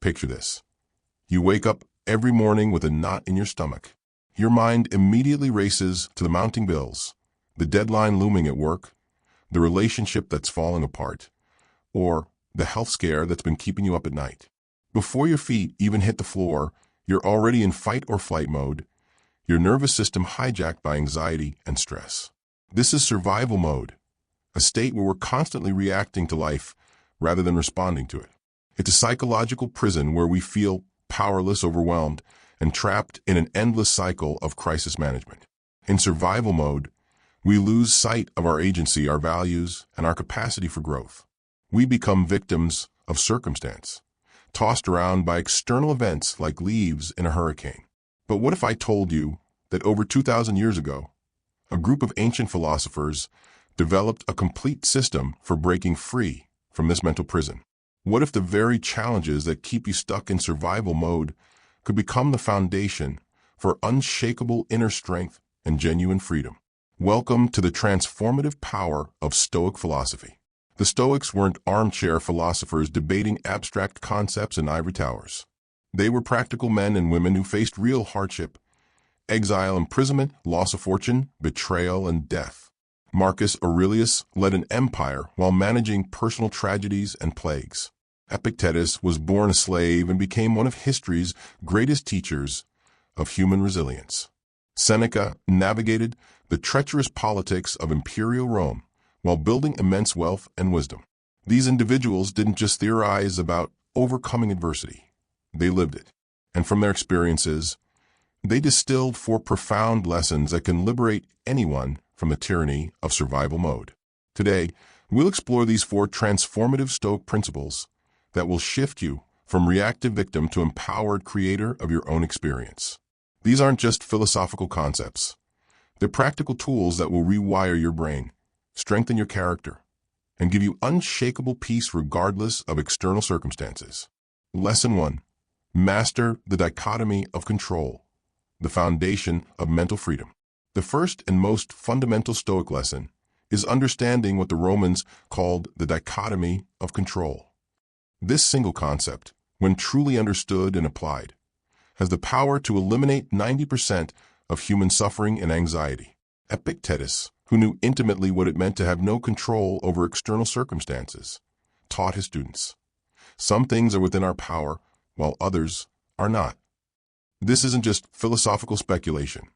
Picture this. You wake up every morning with a knot in your stomach. Your mind immediately races to the mounting bills, the deadline looming at work, the relationship that's falling apart, or the health scare that's been keeping you up at night. Before your feet even hit the floor, you're already in fight or flight mode, your nervous system hijacked by anxiety and stress. This is survival mode, a state where we're constantly reacting to life rather than responding to it. It's a psychological prison where we feel powerless, overwhelmed, and trapped in an endless cycle of crisis management. In survival mode, we lose sight of our agency, our values, and our capacity for growth. We become victims of circumstance, tossed around by external events like leaves in a hurricane. But what if I told you that over 2,000 years ago, a group of ancient philosophers developed a complete system for breaking free from this mental prison? What if the very challenges that keep you stuck in survival mode could become the foundation for unshakable inner strength and genuine freedom? Welcome to the transformative power of Stoic philosophy. The Stoics weren't armchair philosophers debating abstract concepts in ivory towers. They were practical men and women who faced real hardship, exile, imprisonment, loss of fortune, betrayal, and death. Marcus Aurelius led an empire while managing personal tragedies and plagues. Epictetus was born a slave and became one of history's greatest teachers of human resilience. Seneca navigated the treacherous politics of imperial Rome while building immense wealth and wisdom. These individuals didn't just theorize about overcoming adversity. They lived it. And from their experiences, they distilled 4 profound lessons that can liberate anyone from the tyranny of survival mode. Today, we'll explore these 4 transformative Stoic principles that will shift you from reactive victim to empowered creator of your own experience. These aren't just philosophical concepts. They're practical tools that will rewire your brain, strengthen your character, and give you unshakable peace regardless of external circumstances. Lesson 1. Master the dichotomy of control, the foundation of mental freedom. The first and most fundamental Stoic lesson is understanding what the Romans called the dichotomy of control. This single concept, when truly understood and applied, has the power to eliminate 90% of human suffering and anxiety. Epictetus, who knew intimately what it meant to have no control over external circumstances, taught his students, some things are within our power, while others are not. This isn't just philosophical speculation.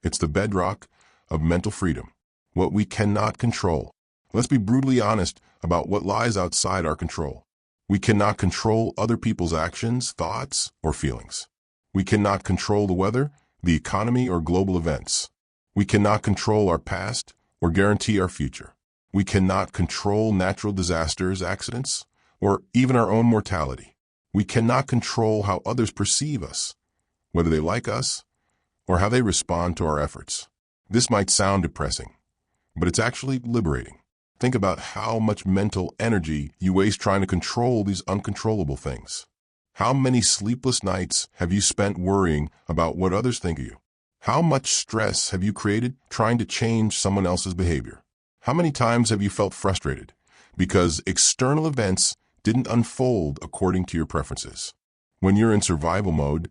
It's the bedrock of mental freedom, what we cannot control. Let's be brutally honest about what lies outside our control. We cannot control other people's actions, thoughts, or feelings. We cannot control the weather, the economy, or global events. We cannot control our past or guarantee our future. We cannot control natural disasters, accidents, or even our own mortality. We cannot control how others perceive us, whether they like us or how they respond to our efforts. This might sound depressing, but it's actually liberating. Think about how much mental energy you waste trying to control these uncontrollable things. How many sleepless nights have you spent worrying about what others think of you? How much stress have you created trying to change someone else's behavior? How many times have you felt frustrated because external events didn't unfold according to your preferences? When you're in survival mode,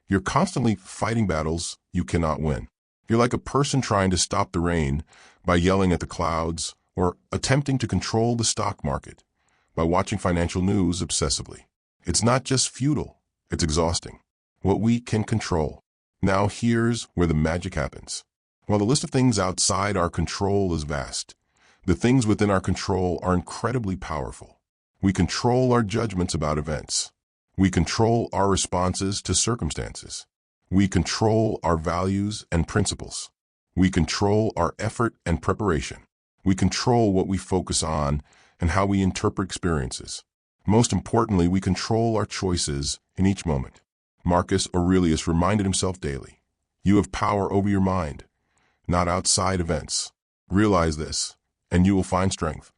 you're constantly fighting battles you cannot win. You're like a person trying to stop the rain by yelling at the clouds, or attempting to control the stock market by watching financial news obsessively. It's not just futile, it's exhausting. What we can control. Now here's where the magic happens. While the list of things outside our control is vast, the things within our control are incredibly powerful. We control our judgments about events. We control our responses to circumstances. We control our values and principles. We control our effort and preparation. We control what we focus on and how we interpret experiences. Most importantly, we control our choices in each moment. Marcus Aurelius reminded himself daily, you have power over your mind, not outside events. Realize this, and you will find strength.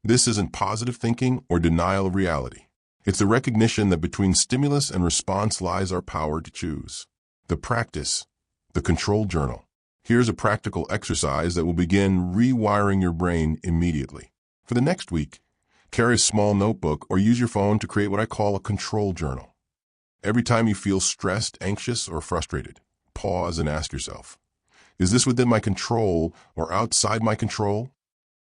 This isn't positive thinking or denial of reality. It's the recognition that between stimulus and response lies our power to choose. The practice, the control journal. Here's a practical exercise that will begin rewiring your brain immediately. For the next week, carry a small notebook or use your phone to create what I call a control journal. Every time you feel stressed, anxious, or frustrated, pause and ask yourself, is this within my control or outside my control?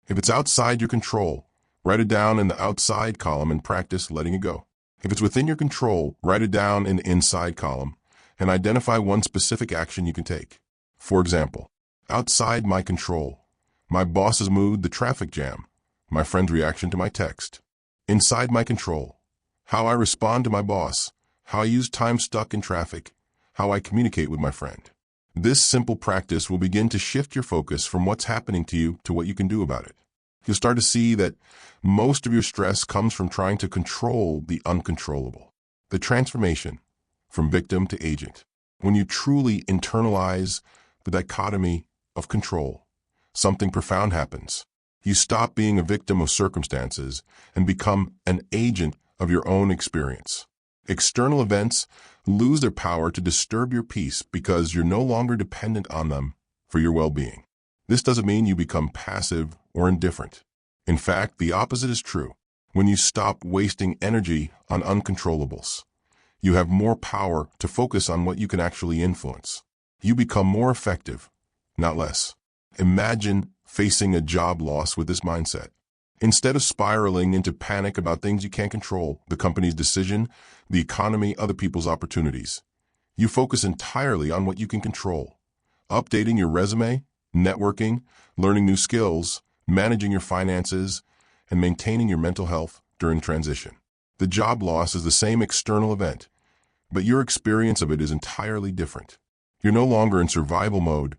If it's outside your control, write it down in the outside column and practice letting it go. If it's within your control, write it down in the inside column and identify one specific action you can take. For example, outside my control, my boss's mood, the traffic jam, my friend's reaction to my text. Inside my control, how I respond to my boss, how I use time stuck in traffic, how I communicate with my friend. This simple practice will begin to shift your focus from what's happening to you to what you can do about it. You'll start to see that most of your stress comes from trying to control the uncontrollable. The transformation from victim to agent. When you truly internalize the dichotomy of control, something profound happens. You stop being a victim of circumstances and become an agent of your own experience. External events lose their power to disturb your peace because you're no longer dependent on them for your well-being. This doesn't mean you become passive or indifferent. In fact, the opposite is true. When you stop wasting energy on uncontrollables, you have more power to focus on what you can actually influence. You become more effective, not less. Imagine facing a job loss with this mindset. Instead of spiraling into panic about things you can't control, the company's decision, the economy, other people's opportunities, you focus entirely on what you can control. Updating your resume, networking, learning new skills, managing your finances, and maintaining your mental health during transition. The job loss is the same external event, but your experience of it is entirely different. You're no longer in survival mode,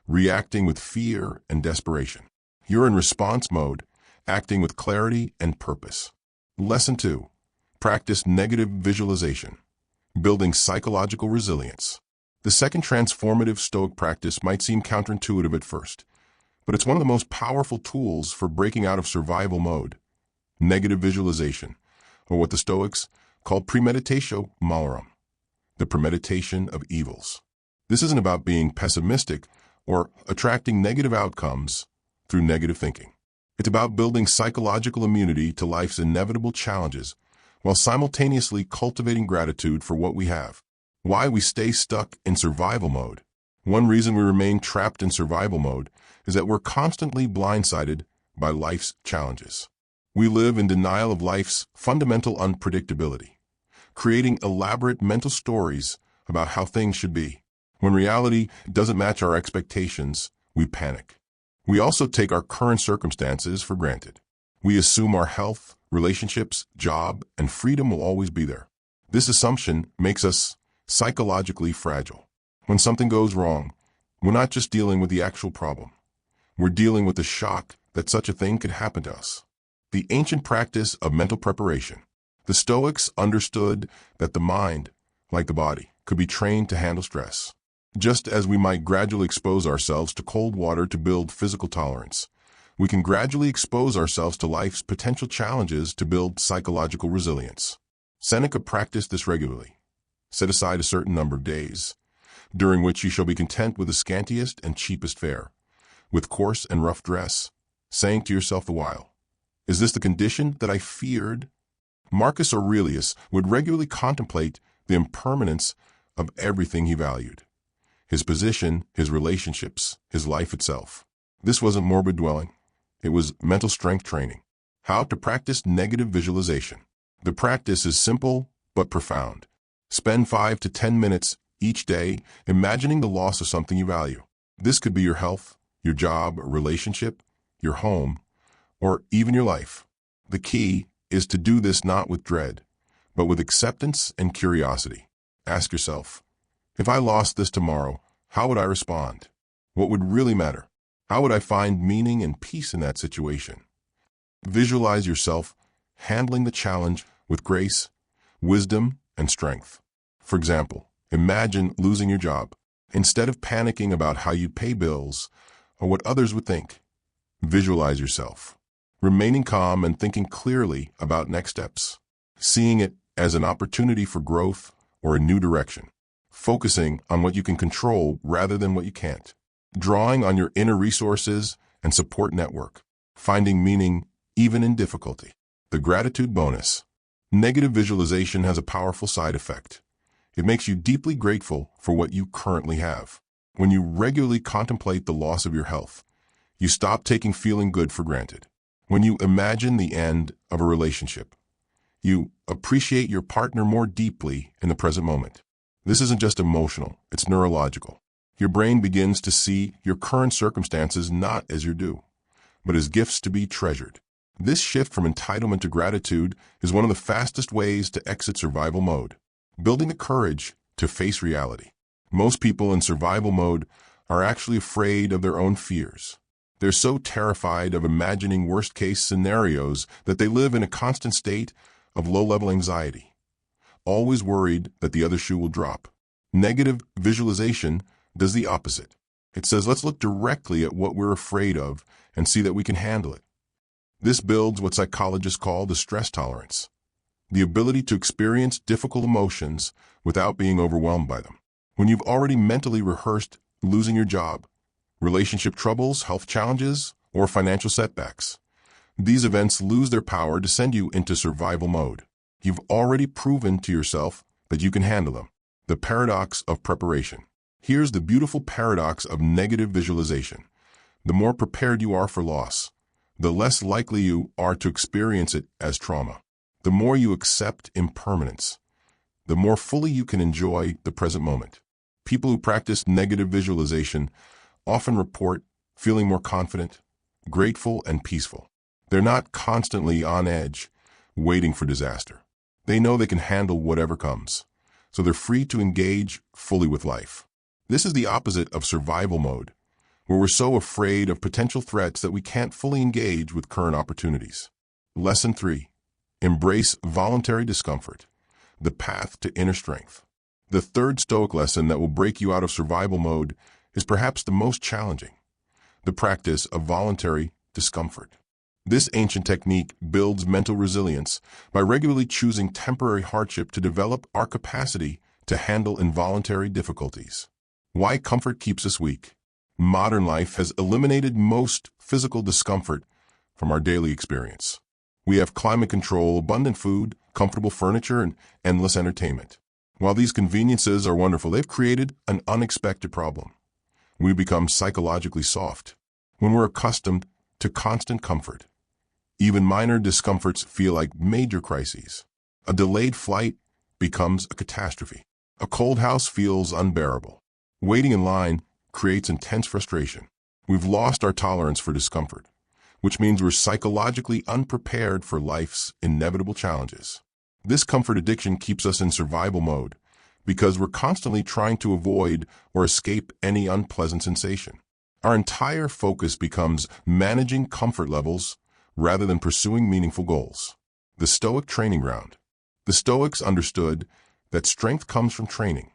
reacting with fear and desperation. You're in response mode, acting with clarity and purpose. Lesson 2. Practice negative visualization, building psychological resilience. The second transformative Stoic practice might seem counterintuitive at first, but it's one of the most powerful tools for breaking out of survival mode. Negative visualization, or what the Stoics call premeditatio malorum, the premeditation of evils. This isn't about being pessimistic or attracting negative outcomes through negative thinking. It's about building psychological immunity to life's inevitable challenges while simultaneously cultivating gratitude for what we have. Why we stay stuck in survival mode. One reason we remain trapped in survival mode is that we're constantly blindsided by life's challenges. We live in denial of life's fundamental unpredictability, creating elaborate mental stories about how things should be. When reality doesn't match our expectations, we panic. We also take our current circumstances for granted. We assume our health, relationships, job, and freedom will always be there. This assumption makes us psychologically fragile. When something goes wrong, we're not just dealing with the actual problem. We're dealing with the shock that such a thing could happen to us. The ancient practice of mental preparation. The Stoics understood that the mind, like the body, could be trained to handle stress. Just as we might gradually expose ourselves to cold water to build physical tolerance, we can gradually expose ourselves to life's potential challenges to build psychological resilience. Seneca practiced this regularly. Set aside a certain number of days, during which you shall be content with the scantiest and cheapest fare, with coarse and rough dress, saying to yourself the while, is this the condition that I feared? Marcus Aurelius would regularly contemplate the impermanence of everything he valued. His position, his relationships, his life itself. This wasn't morbid dwelling. It was mental strength training. How to practice negative visualization. The practice is simple but profound. Spend 5 to 10 minutes each day imagining the loss of something you value. This could be your health, your job, a relationship, your home, or even your life. The key is to do this not with dread, but with acceptance and curiosity. Ask yourself, if I lost this tomorrow, how would I respond? What would really matter? How would I find meaning and peace in that situation? Visualize yourself handling the challenge with grace, wisdom, and strength. For example, imagine losing your job. Instead of panicking about how you pay bills or what others would think, visualize yourself remaining calm and thinking clearly about next steps, seeing it as an opportunity for growth or a new direction, focusing on what you can control rather than what you can't, drawing on your inner resources and support network, finding meaning even in difficulty. The gratitude bonus. Negative visualization has a powerful side effect. It makes you deeply grateful for what you currently have. When you regularly contemplate the loss of your health, you stop taking feeling good for granted. When you imagine the end of a relationship, you appreciate your partner more deeply in the present moment. This isn't just emotional, it's neurological. Your brain begins to see your current circumstances not as your due, but as gifts to be treasured. This shift from entitlement to gratitude is one of the fastest ways to exit survival mode, building the courage to face reality. Most people in survival mode are actually afraid of their own fears. They're so terrified of imagining worst-case scenarios that they live in a constant state of low-level anxiety, always worried that the other shoe will drop. Negative visualization does the opposite. It says, let's look directly at what we're afraid of and see that we can handle it. This builds what psychologists call the stress tolerance, the ability to experience difficult emotions without being overwhelmed by them. When you've already mentally rehearsed losing your job, relationship troubles, health challenges, or financial setbacks, these events lose their power to send you into survival mode. You've already proven to yourself that you can handle them. The paradox of preparation. Here's the beautiful paradox of negative visualization. The more prepared you are for loss, the less likely you are to experience it as trauma. The more you accept impermanence, the more fully you can enjoy the present moment. People who practice negative visualization often report feeling more confident, grateful, and peaceful. They're not constantly on edge, waiting for disaster. They know they can handle whatever comes, so they're free to engage fully with life. This is the opposite of survival mode, where we're so afraid of potential threats that we can't fully engage with current opportunities. Lesson 3. Embrace voluntary discomfort, the path to inner strength. The third Stoic lesson that will break you out of survival mode is perhaps the most challenging, the practice of voluntary discomfort. This ancient technique builds mental resilience by regularly choosing temporary hardship to develop our capacity to handle involuntary difficulties. Why comfort keeps us weak? Modern life has eliminated most physical discomfort from our daily experience. We have climate control, abundant food, comfortable furniture, and endless entertainment. While these conveniences are wonderful, they've created an unexpected problem. We become psychologically soft. When we're accustomed to constant comfort, even minor discomforts feel like major crises. A delayed flight becomes a catastrophe. A cold house feels unbearable. Waiting in line creates intense frustration. We've lost our tolerance for discomfort, which means we're psychologically unprepared for life's inevitable challenges. This comfort addiction keeps us in survival mode because we're constantly trying to avoid or escape any unpleasant sensation. Our entire focus becomes managing comfort levels rather than pursuing meaningful goals. The Stoic training ground. The Stoics understood that strength comes from training,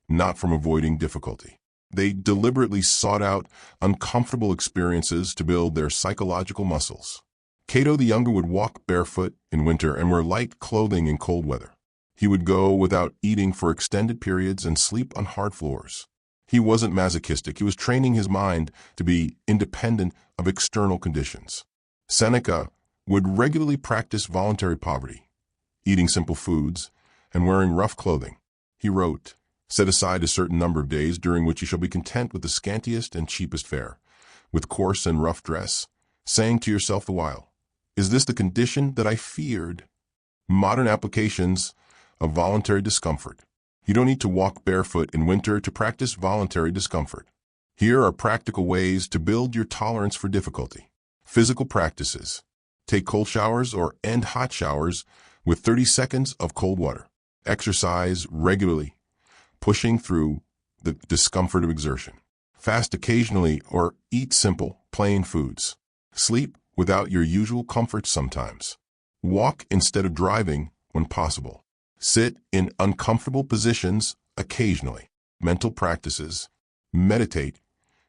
not from avoiding difficulty. They deliberately sought out uncomfortable experiences to build their psychological muscles. Cato the Younger would walk barefoot in winter and wear light clothing in cold weather. He would go without eating for extended periods and sleep on hard floors. He wasn't masochistic. He was training his mind to be independent of external conditions. Seneca would regularly practice voluntary poverty, eating simple foods and wearing rough clothing. He wrote, "Set aside a certain number of days during which you shall be content with the scantiest and cheapest fare, with coarse and rough dress, saying to yourself the while, 'Is this the condition that I feared?'" Modern applications of voluntary discomfort. You don't need to walk barefoot in winter to practice voluntary discomfort. Here are practical ways to build your tolerance for difficulty. Physical practices. Take cold showers or end hot showers with 30 seconds of cold water. Exercise regularly, pushing through the discomfort of exertion. Fast occasionally or eat simple, plain foods. Sleep without your usual comforts sometimes. Walk instead of driving when possible. Sit in uncomfortable positions occasionally. Mental practices. Meditate,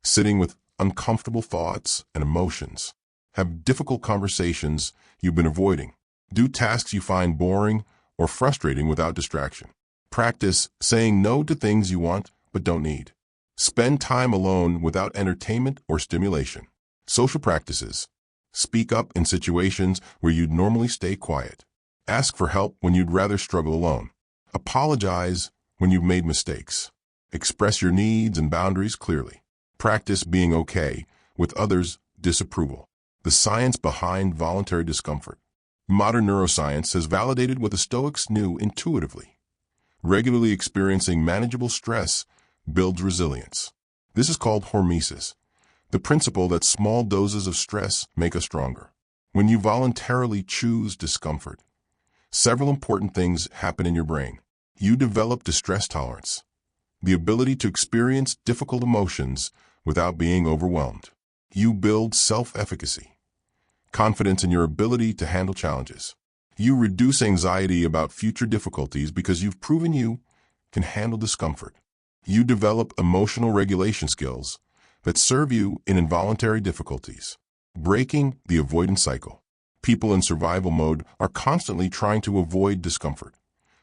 sitting with uncomfortable thoughts and emotions. Have difficult conversations you've been avoiding. Do tasks you find boring or frustrating without distraction. Practice saying no to things you want but don't need. Spend time alone without entertainment or stimulation. Social practices. Speak up in situations where you'd normally stay quiet. Ask for help when you'd rather struggle alone. Apologize when you've made mistakes. Express your needs and boundaries clearly. Practice being okay with others' disapproval. The science behind voluntary discomfort. Modern neuroscience has validated what the Stoics knew intuitively. Regularly experiencing manageable stress builds resilience. This is called hormesis, the principle that small doses of stress make us stronger. When you voluntarily choose discomfort, several important things happen in your brain. You develop distress tolerance, the ability to experience difficult emotions without being overwhelmed. You build self-efficacy, confidence in your ability to handle challenges. You reduce anxiety about future difficulties because you've proven you can handle discomfort. You develop emotional regulation skills that serve you in involuntary difficulties. Breaking the avoidance cycle. People in survival mode are constantly trying to avoid discomfort,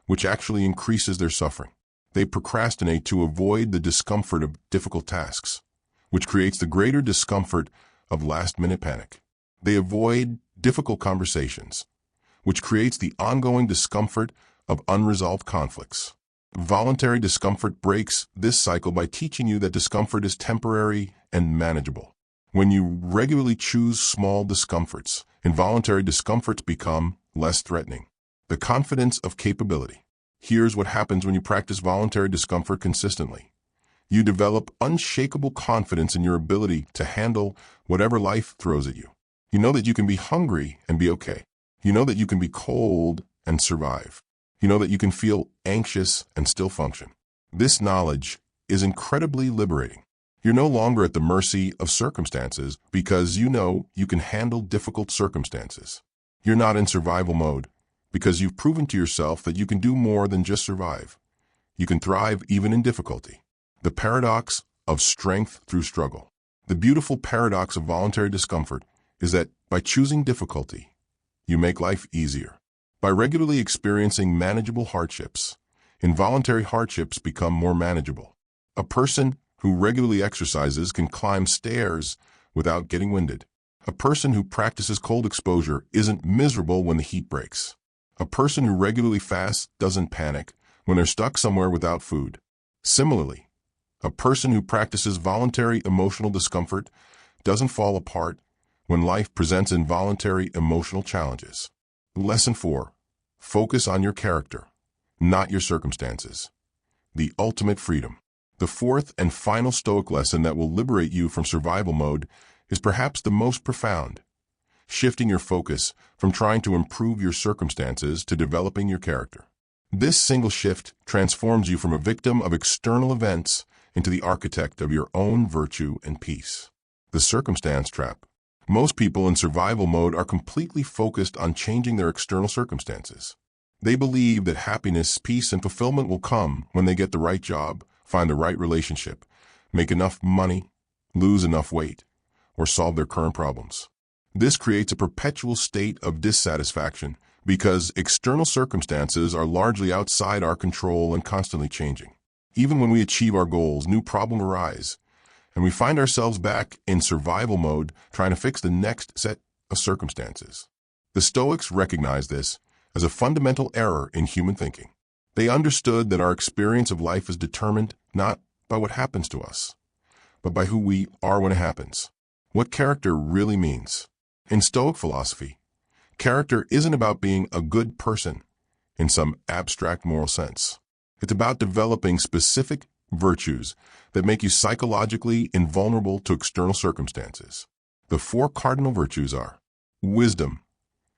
which actually increases their suffering. They procrastinate to avoid the discomfort of difficult tasks, which creates the greater discomfort of last-minute panic. They avoid difficult conversations, which creates the ongoing discomfort of unresolved conflicts. Voluntary discomfort breaks this cycle by teaching you that discomfort is temporary and manageable. When you regularly choose small discomforts, involuntary discomforts become less threatening. The confidence of capability. Here's what happens when you practice voluntary discomfort consistently. You develop unshakable confidence in your ability to handle whatever life throws at you. You know that you can be hungry and be okay. You know that you can be cold and survive. You know that you can feel anxious and still function. This knowledge is incredibly liberating. You're no longer at the mercy of circumstances because you know you can handle difficult circumstances. You're not in survival mode because you've proven to yourself that you can do more than just survive. You can thrive even in difficulty. The paradox of strength through struggle. The beautiful paradox of voluntary discomfort is that by choosing difficulty, you make life easier. By regularly experiencing manageable hardships, involuntary hardships become more manageable. A person who regularly exercises can climb stairs without getting winded. A person who practices cold exposure isn't miserable when the heat breaks. A person who regularly fasts doesn't panic when they're stuck somewhere without food. Similarly, a person who practices voluntary emotional discomfort doesn't fall apart when life presents involuntary emotional challenges. Lesson 4. Focus on your character, not your circumstances. The ultimate freedom. The fourth and final Stoic lesson that will liberate you from survival mode is perhaps the most profound. Shifting your focus from trying to improve your circumstances to developing your character. This single shift transforms you from a victim of external events into the architect of your own virtue and peace. The circumstance trap. Most people in survival mode are completely focused on changing their external circumstances. They believe that happiness, peace, and fulfillment will come when they get the right job, find the right relationship, make enough money, lose enough weight, or solve their current problems. This creates a perpetual state of dissatisfaction because external circumstances are largely outside our control and constantly changing. Even when we achieve our goals, new problems arise, and we find ourselves back in survival mode trying to fix the next set of circumstances. The Stoics recognized this as a fundamental error in human thinking. They understood that our experience of life is determined not by what happens to us, but by who we are when it happens. What character really means. In Stoic philosophy, character isn't about being a good person in some abstract moral sense. It's about developing specific virtues that make you psychologically invulnerable to external circumstances. The 4 cardinal virtues are wisdom,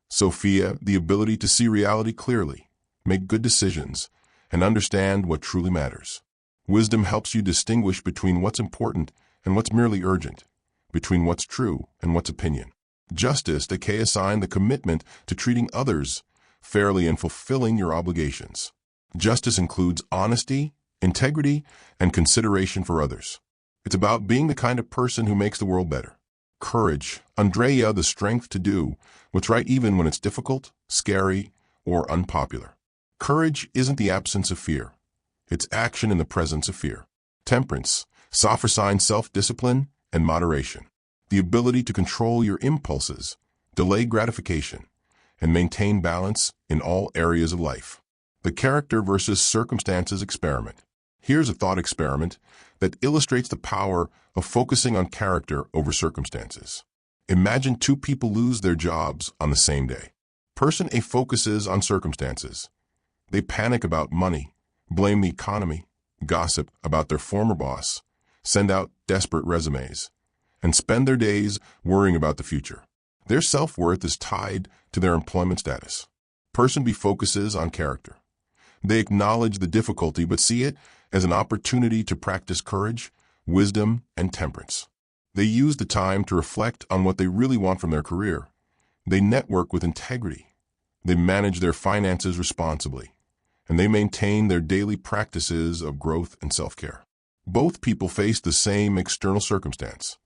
Sophia, the ability to see reality clearly, make good decisions, and understand what truly matters. Wisdom helps you distinguish between what's important and what's merely urgent, between what's true and what's opinion. Justice, decay assign the commitment to treating others fairly and fulfilling your obligations. Justice includes honesty, integrity, and consideration for others. It's about being the kind of person who makes the world better. Courage, Andrea, the strength to do what's right even when it's difficult, scary, or unpopular. Courage isn't the absence of fear. It's action in the presence of fear. Temperance, Sophocine, self-discipline and moderation. The ability to control your impulses, delay gratification, and maintain balance in all areas of life. The character versus circumstances experiment. Here's a thought experiment that illustrates the power of focusing on character over circumstances. Imagine two people lose their jobs on the same day. Person A focuses on circumstances. They panic about money, blame the economy, gossip about their former boss, send out desperate resumes, and spend their days worrying about the future. Their self-worth is tied to their employment status. Person B focuses on character. They acknowledge the difficulty but see it as an opportunity to practice courage, wisdom, and temperance. They use the time to reflect on what they really want from their career. They network with integrity. They manage their finances responsibly. And they maintain their daily practices of growth and self-care. Both people face the same external circumstance,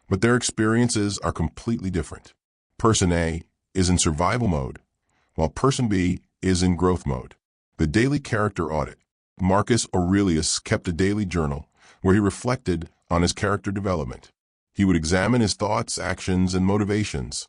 but their experiences are completely different. Person A is in survival mode, while Person B is in growth mode. The daily character audit. Marcus Aurelius kept a daily journal where he reflected on his character development. He would examine his thoughts, actions, and motivations,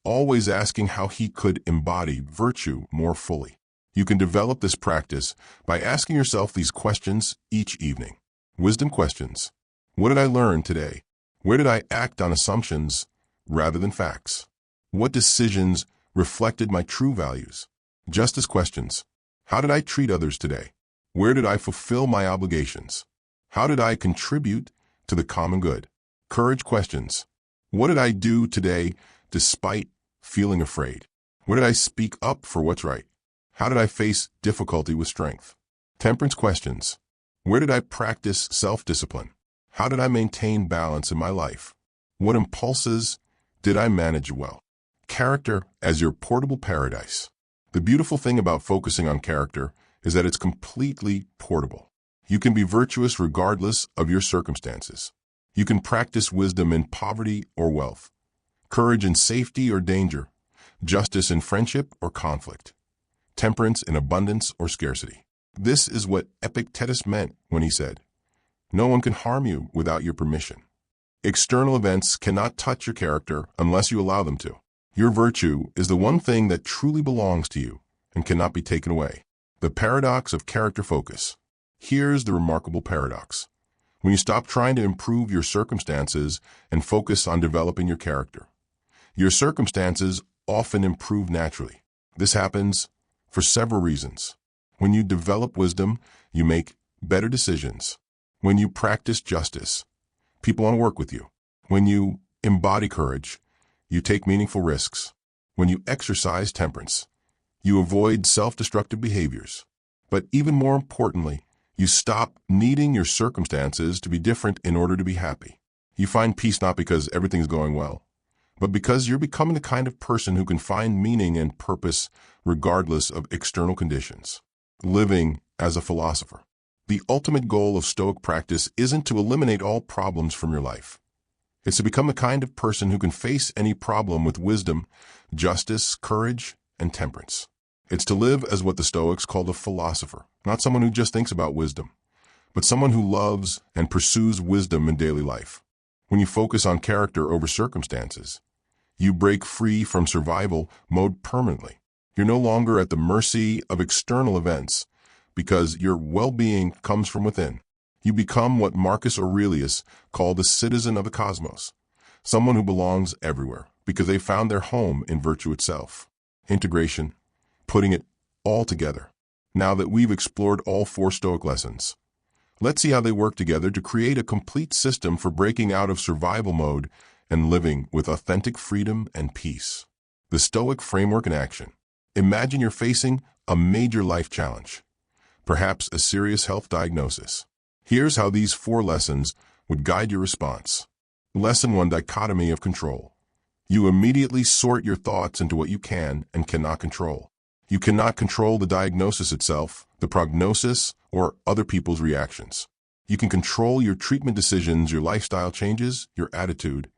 always asking how he could embody virtue more fully. You can develop this practice by asking yourself these questions each evening. Wisdom questions. What did I learn today? Where did I act on assumptions rather than facts? What decisions reflected my true values? Justice questions. How did I treat others today? Where did I fulfill my obligations? How did I contribute to the common good? Courage questions. What did I do today despite feeling afraid? Where did I speak up for what's right? How did I face difficulty with strength? Temperance questions. Where did I practice self-discipline? How did I maintain balance in my life? What impulses did I manage well? Character as your portable paradise. The beautiful thing about focusing on character is that it's completely portable. You can be virtuous regardless of your circumstances. You can practice wisdom in poverty or wealth, courage in safety or danger, justice in friendship or conflict, temperance in abundance or scarcity. This is what Epictetus meant when he said, "No one can harm you without your permission." External events cannot touch your character unless you allow them to. Your virtue is the one thing that truly belongs to you and cannot be taken away. The paradox of character focus. Here's the remarkable paradox. When you stop trying to improve your circumstances and focus on developing your character, your circumstances often improve naturally. This happens for several reasons. When you develop wisdom, you make better decisions. When you practice justice, people want to work with you. When you embody courage, you take meaningful risks. When you exercise temperance, you avoid self-destructive behaviors. But even more importantly, you stop needing your circumstances to be different in order to be happy. You find peace not because everything's going well, but because you're becoming the kind of person who can find meaning and purpose regardless of external conditions. Living as a philosopher. The ultimate goal of Stoic practice isn't to eliminate all problems from your life. It's to become the kind of person who can face any problem with wisdom, justice, courage, and temperance. It's to live as what the Stoics called a philosopher, not someone who just thinks about wisdom, but someone who loves and pursues wisdom in daily life. When you focus on character over circumstances, you break free from survival mode permanently. You're no longer at the mercy of external events because your well-being comes from within. You become what Marcus Aurelius called a citizen of the cosmos, someone who belongs everywhere because they found their home in virtue itself. Integration, putting it all together. Now that we've explored all 4 Stoic lessons, let's see how they work together to create a complete system for breaking out of survival mode and living with authentic freedom and peace. The Stoic framework in action. Imagine you're facing a major life challenge, perhaps a serious health diagnosis. Here's how these 4 lessons would guide your response. Lesson 1: Dichotomy of control. You immediately sort your thoughts into what you can and cannot control. You cannot control the diagnosis itself, the prognosis, or other people's reactions. You can control your treatment decisions, your lifestyle changes, your attitude,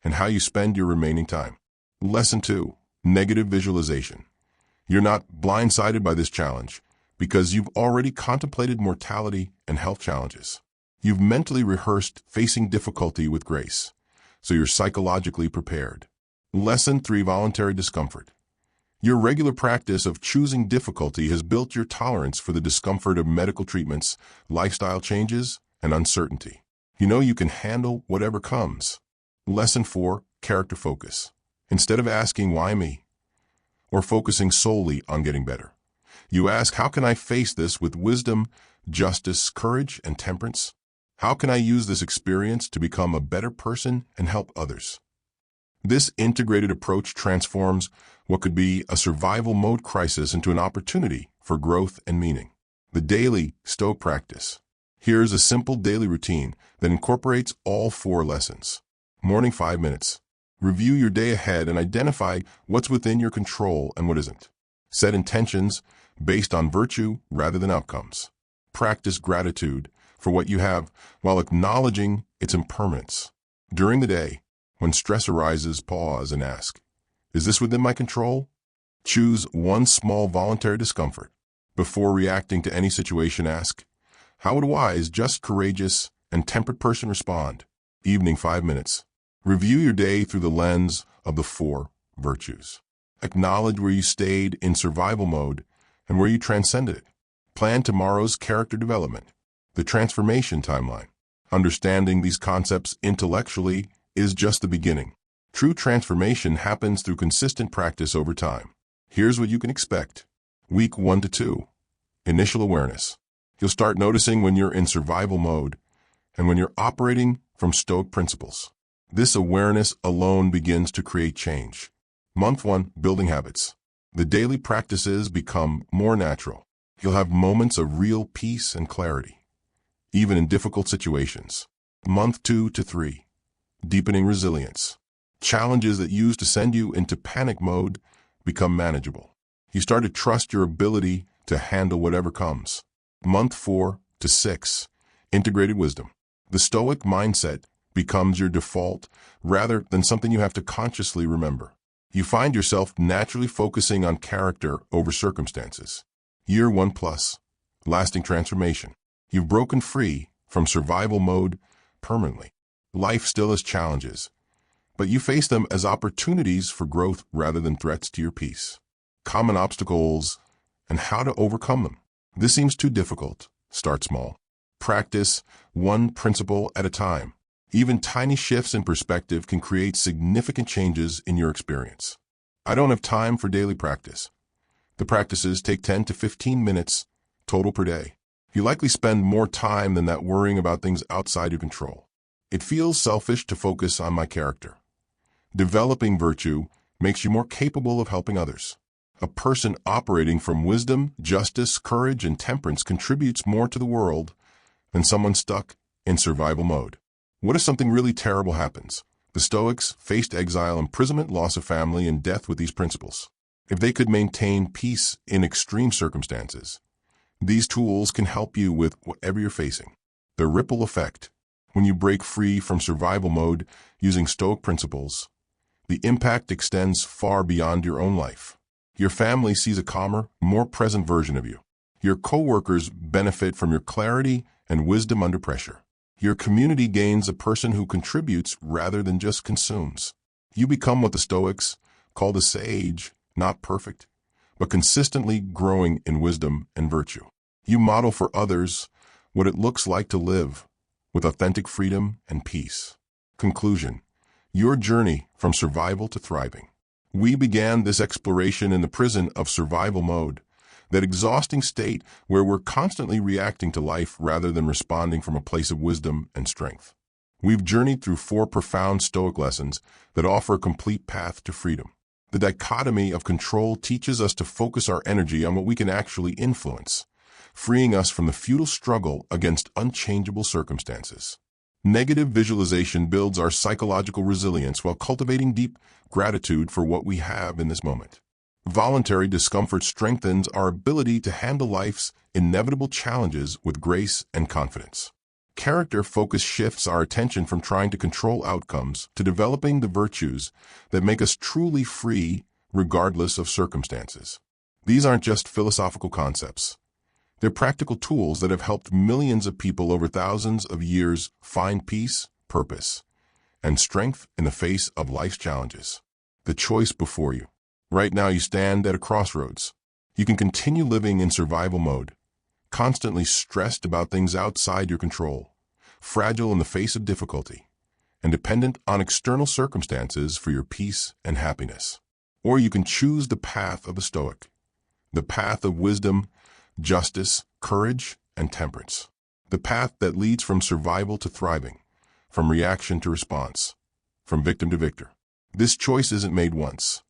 and how you spend your remaining time. Lesson 2: Negative visualization. You're not blindsided by this challenge because you've already contemplated mortality and health challenges. You've mentally rehearsed facing difficulty with grace, so you're psychologically prepared. Lesson 3: Voluntary discomfort. Your regular practice of choosing difficulty has built your tolerance for the discomfort of medical treatments, lifestyle changes, and uncertainty. You know you can handle whatever comes. Lesson 4, character focus. Instead of asking, why me? Or focusing solely on getting better, you ask, how can I face this with wisdom, justice, courage, and temperance? How can I use this experience to become a better person and help others? This integrated approach transforms what could be a survival mode crisis into an opportunity for growth and meaning. The daily Stoic practice. Here's a simple daily routine that incorporates all 4 lessons. Morning 5 minutes. Review your day ahead and identify what's within your control and what isn't. Set intentions based on virtue rather than outcomes. Practice gratitude for what you have while acknowledging its impermanence. During the day, when stress arises, pause and ask, is this within my control? Choose one small voluntary discomfort. Before reacting to any situation, ask, how would a wise, just, courageous, and temperate person respond? Evening 5 minutes. Review your day through the lens of the 4 virtues. Acknowledge where you stayed in survival mode and where you transcended it. Plan tomorrow's character development, the transformation timeline. Understanding these concepts intellectually is just the beginning. True transformation happens through consistent practice over time. Here's what you can expect. Week 1 to 2. Initial awareness. You'll start noticing when you're in survival mode and when you're operating from Stoic principles. This awareness alone begins to create change. Month 1, building habits. The daily practices become more natural. You'll have moments of real peace and clarity, even in difficult situations. Month 2 to 3, deepening resilience. Challenges that used to send you into panic mode become manageable. You start to trust your ability to handle whatever comes. Month 4 to 6, integrated wisdom. The Stoic mindset becomes your default rather than something you have to consciously remember. You find yourself naturally focusing on character over circumstances. Year 1 plus, lasting transformation. You've broken free from survival mode permanently. Life still has challenges, but you face them as opportunities for growth rather than threats to your peace. Common obstacles and how to overcome them. This seems too difficult. Start small. Practice one principle at a time. Even tiny shifts in perspective can create significant changes in your experience. I don't have time for daily practice. The practices take 10 to 15 minutes total per day. You likely spend more time than that worrying about things outside your control. It feels selfish to focus on my character. Developing virtue makes you more capable of helping others. A person operating from wisdom, justice, courage, and temperance contributes more to the world than someone stuck in survival mode. What if something really terrible happens? The Stoics faced exile, imprisonment, loss of family, and death with these principles. If they could maintain peace in extreme circumstances, these tools can help you with whatever you're facing. The ripple effect. When you break free from survival mode using Stoic principles, the impact extends far beyond your own life. Your family sees a calmer, more present version of you. Your coworkers benefit from your clarity and wisdom under pressure. Your community gains a person who contributes rather than just consumes. You become what the Stoics called a sage, not perfect, but consistently growing in wisdom and virtue. You model for others what it looks like to live with authentic freedom and peace. Conclusion. Your journey from survival to thriving. We began this exploration in the prison of survival mode, that exhausting state where we're constantly reacting to life rather than responding from a place of wisdom and strength. We've journeyed through 4 profound Stoic lessons that offer a complete path to freedom. The dichotomy of control teaches us to focus our energy on what we can actually influence, freeing us from the futile struggle against unchangeable circumstances. Negative visualization builds our psychological resilience while cultivating deep gratitude for what we have in this moment. Voluntary discomfort strengthens our ability to handle life's inevitable challenges with grace and confidence. Character focus shifts our attention from trying to control outcomes to developing the virtues that make us truly free regardless of circumstances. These aren't just philosophical concepts. They're practical tools that have helped millions of people over thousands of years find peace, purpose, and strength in the face of life's challenges. The choice before you. Right now you stand at a crossroads. You can continue living in survival mode, constantly stressed about things outside your control, fragile in the face of difficulty, and dependent on external circumstances for your peace and happiness. Or you can choose the path of the Stoic, the path of wisdom, justice, courage, and temperance. The path that leads from survival to thriving, from reaction to response, from victim to victor. This choice isn't made once.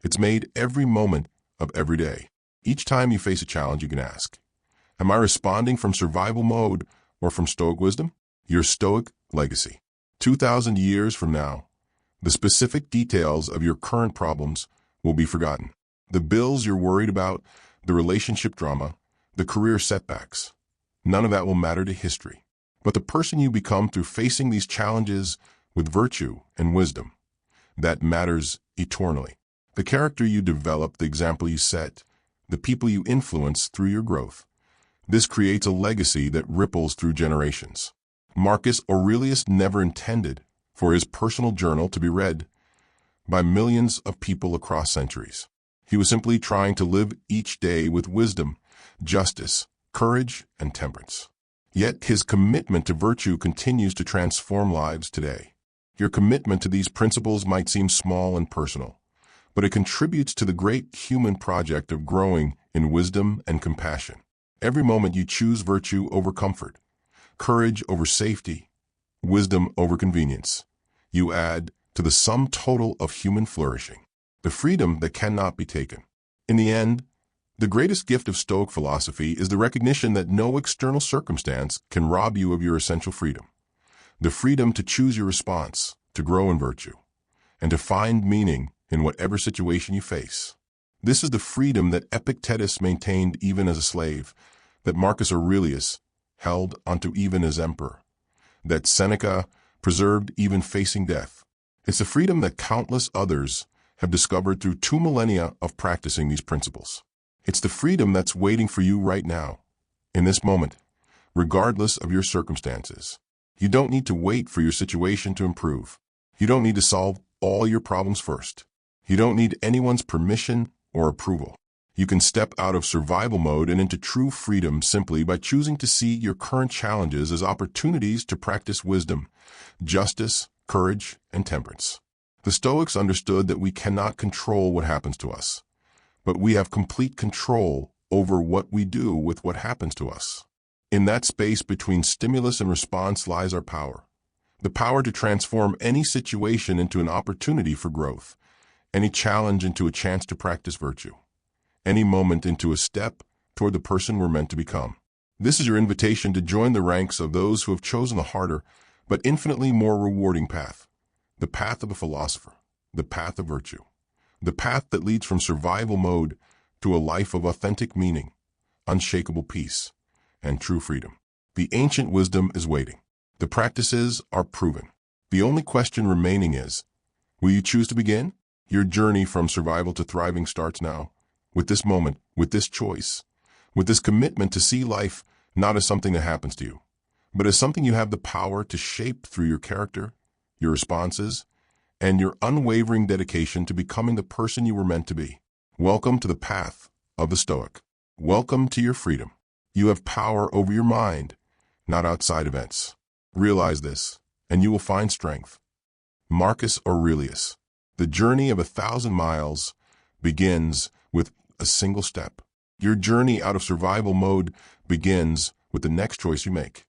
It's made every moment of every day. Each time you face a challenge, you can ask, am I responding from survival mode or from Stoic wisdom? Your Stoic legacy. 2,000 years from now, the specific details of your current problems will be forgotten. The bills you're worried about, the relationship drama, the career setbacks, none of that will matter to history. But the person you become through facing these challenges with virtue and wisdom, that matters eternally. The character you develop, the example you set, the people you influence through your growth. This creates a legacy that ripples through generations. Marcus Aurelius never intended for his personal journal to be read by millions of people across centuries. He was simply trying to live each day with wisdom, justice, courage, and temperance. Yet his commitment to virtue continues to transform lives today. Your commitment to these principles might seem small and personal, but it contributes to the great human project of growing in wisdom and compassion. Every moment you choose virtue over comfort, courage over safety, wisdom over convenience, you add to the sum total of human flourishing, the freedom that cannot be taken. In the end, the greatest gift of Stoic philosophy is the recognition that no external circumstance can rob you of your essential freedom. The freedom to choose your response, to grow in virtue, and to find meaning in whatever situation you face. This is the freedom that Epictetus maintained even as a slave, that Marcus Aurelius held onto even as emperor, that Seneca preserved even facing death. It's the freedom that countless others have discovered through 2 millennia of practicing these principles. It's the freedom that's waiting for you right now, in this moment, regardless of your circumstances. You don't need to wait for your situation to improve. You don't need to solve all your problems first. You don't need anyone's permission or approval. You can step out of survival mode and into true freedom simply by choosing to see your current challenges as opportunities to practice wisdom, justice, courage, and temperance. The Stoics understood that we cannot control what happens to us, but we have complete control over what we do with what happens to us. In that space between stimulus and response lies our power. The power to transform any situation into an opportunity for growth, any challenge into a chance to practice virtue, any moment into a step toward the person we're meant to become. This is your invitation to join the ranks of those who have chosen the harder but infinitely more rewarding path, the path of a philosopher, the path of virtue, the path that leads from survival mode to a life of authentic meaning, unshakable peace, and true freedom. The ancient wisdom is waiting. The practices are proven. The only question remaining is, will you choose to begin? Your journey from survival to thriving starts now, with this moment, with this choice, with this commitment to see life not as something that happens to you, but as something you have the power to shape through your character, your responses, and your unwavering dedication to becoming the person you were meant to be. Welcome to the path of the Stoic. Welcome to your freedom. You have power over your mind, not outside events. Realize this, and you will find strength. Marcus Aurelius. The journey of 1,000 miles begins with a single step. Your journey out of survival mode begins with the next choice you make.